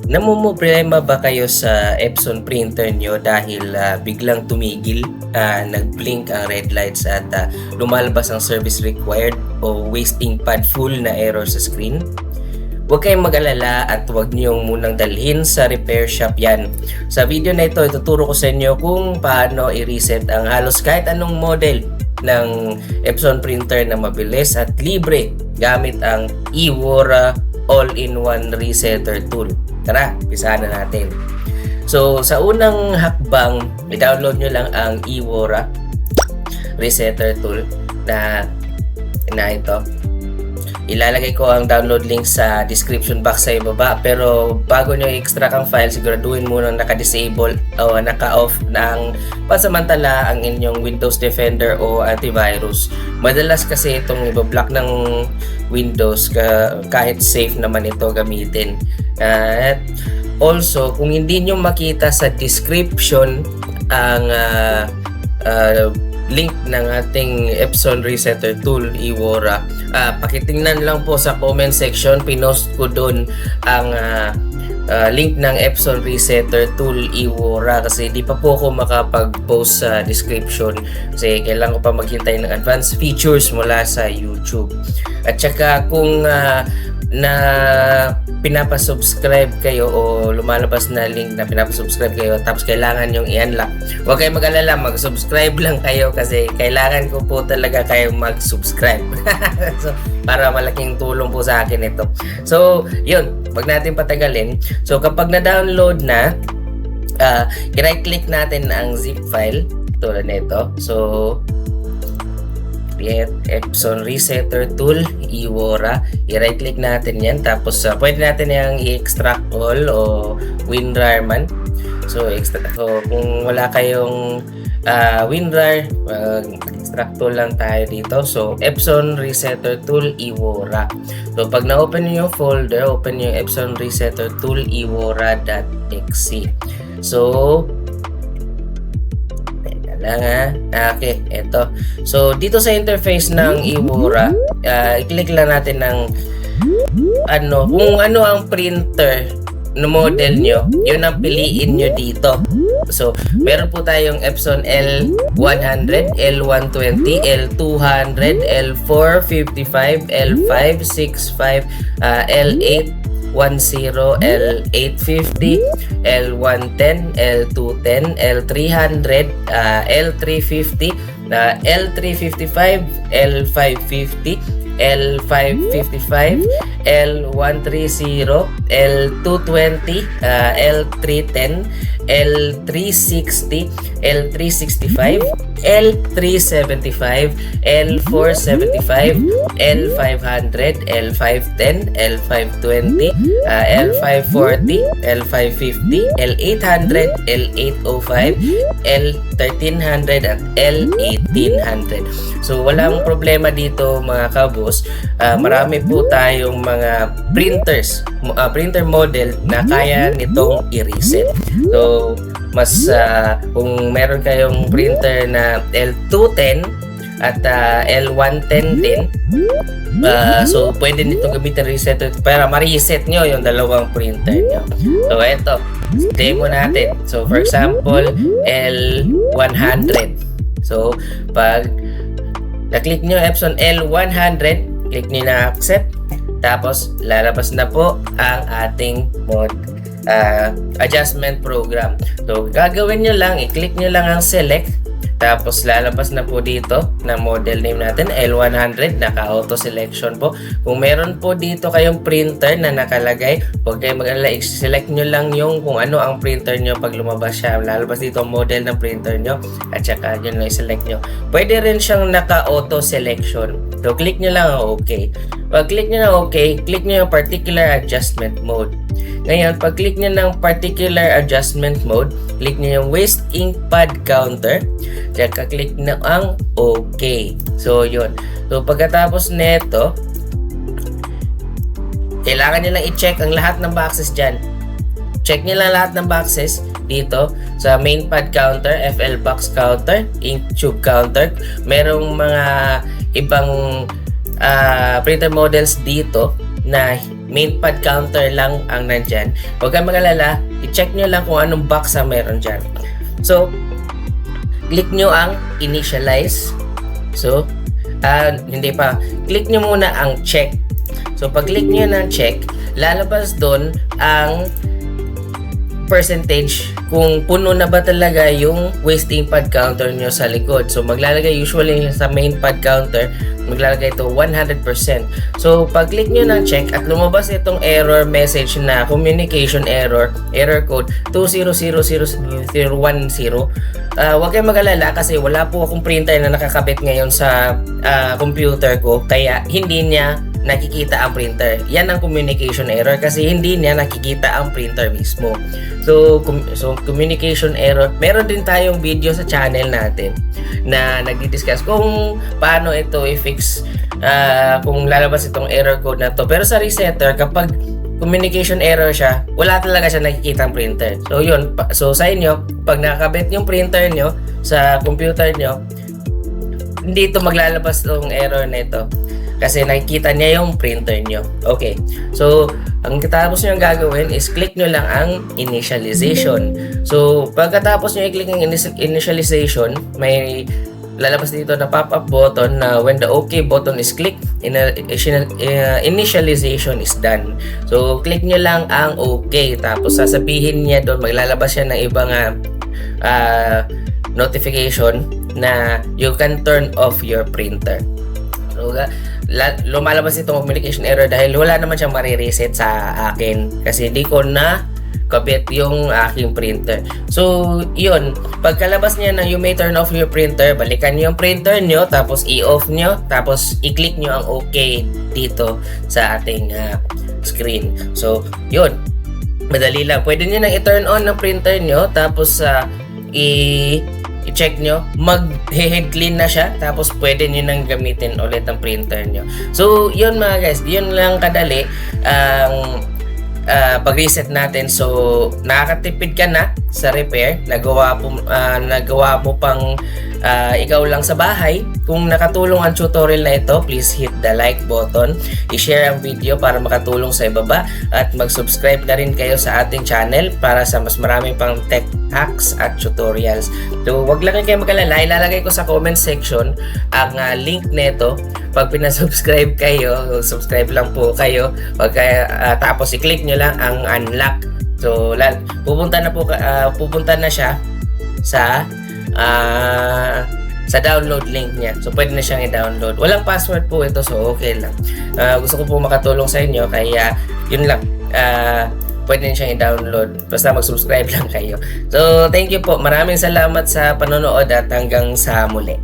Namumroblema ba kayo sa Epson printer nyo dahil biglang tumigil, nag-blink ang red lights at lumalabas ang service required o wasting pad full na error sa screen? Huwag kayong mag-alala at huwag niyong munang dalhin sa repair shop yan. Sa video na ito, ituturo ko sa inyo kung paano i-reset ang halos kahit anong model ng Epson printer na mabilis at libre gamit ang eWaura All-in-One Resetter Tool. Tara, umpisahan na natin. So, sa unang hakbang, i-download nyo lang ang eWaura Resetter Tool na ito. Ilalagay ko ang download link sa description box sa ibaba, pero bago nyo i-extract ang file, siguraduhin muna naka-disable o naka-off ng pansamantala ang inyong Windows Defender o antivirus. Madalas kasi itong ibablock ng Windows kahit safe naman ito gamitin. At also, kung hindi nyo makita sa description ang link ng ating Epson Resetter Tool eWaura, pakitingnan lang po sa comment section. Pinost ko doon ang link ng Epson Resetter Tool eWaura kasi di pa po ako makapag-post sa description kasi kailangan ko pa maghintay ng advanced features mula sa YouTube. At saka kung na pinapasubscribe kayo o lumalabas na link na pinapasubscribe kayo tapos kailangan yung i-unlock, huwag kayong mag-alala, mag-subscribe lang kayo kasi kailangan ko po talaga kayong mag-subscribe. So, para malaking tulong po sa akin ito. So, yun, wag natin patagalin. So, kapag na-download na, i-right click natin ang zip file tulad nito. So, Epson Resetter Tool eWaura, i-right click natin yan, tapos pwede natin yung i-extract all o WinRAR man. So kung wala kayong WinRAR, extract tool lang tayo dito. So Epson Resetter Tool eWaura. So pag na-open nyo yung folder, open nyo yung Epson Resetter Tool eWaura.exe. So okay, eto. So, dito sa interface ng eWaura, i-click lang natin ng kung ano ang printer na model nyo, yun ang piliin nyo dito. So, meron po tayong Epson L100, L120, L200, L455, L565, L810, L850, L110, L210, L300, L350, L355, L550, L555, L130, L220, L310, L360, L365, L375, L475, L500, L510, L520, L540, L550, L800, L805, L1300 at L1800. So walang problema dito mga kabos. Marami po tayong mga printer model na kaya nitong i-reset. So mas kung meron kayong printer na L210 at L110 din, so pwede nito gamitin resetter para ma-reset nyo yung dalawang printer nyo. So eto, demo natin. So for example, L100. So pag na-click nyo Epson L100, click nyo na accept, tapos lalabas na po ang ating adjustment program. So gagawin nyo lang, i-click nyo lang ang select, tapos lalabas na po dito na model name natin L100, naka-auto selection po. Kung meron po dito kayong printer na nakalagay, huwag kayong mag-alala, i-select nyo lang yung kung ano ang printer nyo. Pag lumabas siya, lalabas dito ang model ng printer nyo at saka yun lang i-select nyo. Pwede rin siyang naka-auto selection. So click nyo lang ang OK. Pag click nyo na OK, click nyo yung particular adjustment mode. Ngayon, pag click nyo ng particular adjustment mode, click nyo yung waste ink pad counter, tsaka click na ang OK. So yun. So pagkatapos neto, kailangan nyo lang i-check ang lahat ng boxes dyan. Check nyo lang lahat ng boxes dito sa main pad counter, FL box counter, ink tube counter. Merong mga ibang printer models dito na main pad counter lang ang nandyan. Huwag kang mag-alala, i-check nyo lang kung anong box ang meron dyan. So, click nyo ang initialize. So, hindi pa. Click nyo muna ang check. So, pag click nyo ng check, lalabas doon ang percentage kung puno na ba talaga yung wasting pad counter nyo sa likod. So, maglalagay usually sa main pad counter, maglalagay ito 100%. So, pag click nyo ng check at lumabas itong error message na communication error, error code 2000010, huwag kayong mag-alala kasi wala po akong printer na nakakabit ngayon sa computer ko, kaya hindi niya nakikita ang printer. Yan ang communication error kasi hindi niya nakikita ang printer mismo. So communication error. Meron din tayong video sa channel natin na nagdi-discuss kung paano ito i-fix kung lalabas itong error code na to. Pero sa resetter, kapag communication error siya, wala talaga siya nakikita ang printer. So yun, so sa inyo, pag nakakabit yung printer nyo sa computer nyo, hindi ito maglalabas itong error na ito kasi nakikita niya yung printer nyo. Okay, so ang tapos nyo gagawin is click nyo lang ang initialization. So pagkatapos nyo i-click ang initialization, may lalabas dito na pop-up button na when the OK button is clicked, initialization is done. So click nyo lang ang OK, tapos sasabihin niya doon, maglalabas siya ng ibang notification na you can turn off your printer. So, lumalabas itong communication error dahil wala naman siyang marireset sa akin kasi hindi ko na kabit yung aking printer. So, yun. Pagkalabas niya na you may turn off your printer, balikan niyo yung printer nyo, tapos i-off nyo, tapos i-click nyo ang OK dito sa ating screen. So, yun. Madali lang. Pwede nyo nang i-turn on ng printer nyo, tapos i-check nyo, mag-head clean na siya, tapos pwede nyo nang gamitin ulit ang printer nyo. So, yun mga guys, yun lang kadali ang pag-reset natin. So, nakakatipid ka na sa repair, nagawa mo pang ikaw lang sa bahay. Kung nakatulong ang tutorial na ito, please hit the like button, i-share ang video para makatulong sa ibaba, at mag-subscribe na rin kayo sa ating channel para sa mas marami pang tech hacks at tutorials. So, wag lang kayo mag-alala, ilalagay ko sa comment section ang link nito. Pag pinasubscribe kayo, subscribe lang po kayo, tapos i-click nyo lang ang unlock. So, pupunta na siya sa download link niya. So, pwede na siyang i-download. Walang password po ito, so okay lang. Gusto ko po makatulong sa inyo, kaya yun lang. Pwede na siyang i-download. Basta mag-subscribe lang kayo. So, thank you po. Maraming salamat sa panonood at hanggang sa muli.